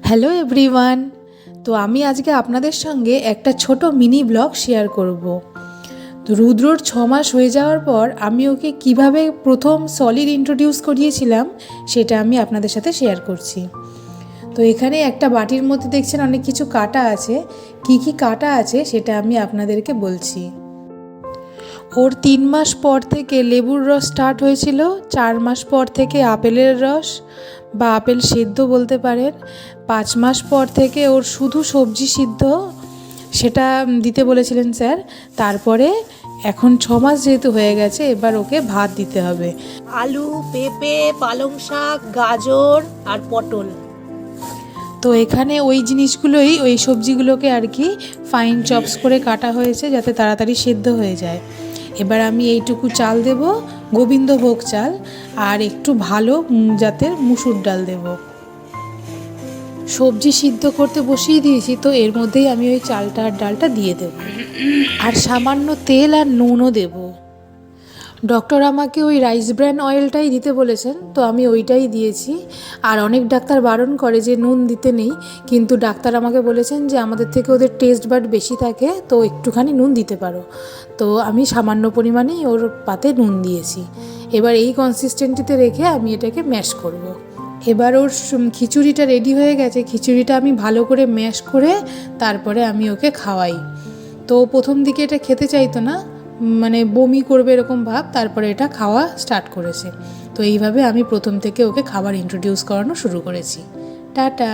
Hello everyone. তো আমি আজকে আপনাদের সঙ্গে একটা ছোট মিনি ব্লগ শেয়ার করব। তো রুদ্রর 6 মাস হয়ে যাওয়ার পর আমি ওকে কিভাবে প্রথম সলিড ইন্ট্রোডিউস করিয়েছিলাম সেটা আমি আপনাদের সাথে শেয়ার করছি। তো এখানে একটা বাটির মধ্যে দেখছেন অনেক কিছু কাটা আছে। কি কি কাটা আছে সেটা আমি আপনাদেরকে বলছি। ওর 3 মাস পর থেকে লেবুর রস স্টার্ট হয়েছিল, 4 মাস পর থেকে আপেলের রস বা আপেল সেদ্ধ বলতে পারেন, 5 মাস পর থেকে ওর শুধু সবজি সিদ্ধ সেটা দিতে বলেছিলেন স্যার। তারপরে এখন 6 মাস যেহেতু হয়ে গেছে, এবার ওকে ভাত দিতে হবে। আলু, পেঁপে, পালং শাক, গাজর আর পটল। তো এখানে ওই জিনিসগুলোই, ওই সবজিগুলোকে আর কি ফাইন চপস করে কাটা হয়েছে যাতে তাড়াতাড়ি সেদ্ধ হয়ে যায়। এবার আমি এইটুকু চাল দেব, গোবিন্দভোগ চাল, আর একটু ভালো জাতের মুসুর ডাল দেব। সবজি সিদ্ধ করতে বসিয়ে দিয়েছি, তো এর মধ্যেই আমি ওই চালটা আর ডালটা দিয়ে দেব, আর সামান্য তেল আর নুনও দেব। ডক্টর আমাকে ওই রাইস ব্র্যান অয়েলটাই দিতে বলেছেন, তো আমি ওইটাই দিয়েছি। আর অনেক ডাক্তার বারণ করে যে নুন দিতে নেই, কিন্তু ডাক্তার আমাকে বলেছেন যে আমাদের থেকে ওদের টেস্ট বাড বেশি থাকে, তো একটুখানি নুন দিতে পারো। তো আমি সামান্য পরিমাণেই ওর পাতে নুন দিয়েছি। এবার এই কনসিস্টেন্সিতে রেখে আমি এটাকে ম্যাশ করব। এবার ওর খিচুড়িটা রেডি হয়ে গেছে। খিচুড়িটা আমি ভালো করে ম্যাশ করে তারপরে আমি ওকে খাওয়াই। তো প্রথম দিকে এটা খেতে চাইতো না, মানে বমি করবে এরকম ভাব, তারপরে এটা খাওয়া স্টার্ট করেছে। তো এইভাবে আমি প্রথম থেকে ওকে খাবার ইন্ট্রোডিউস করানো শুরু করেছি। টাটা।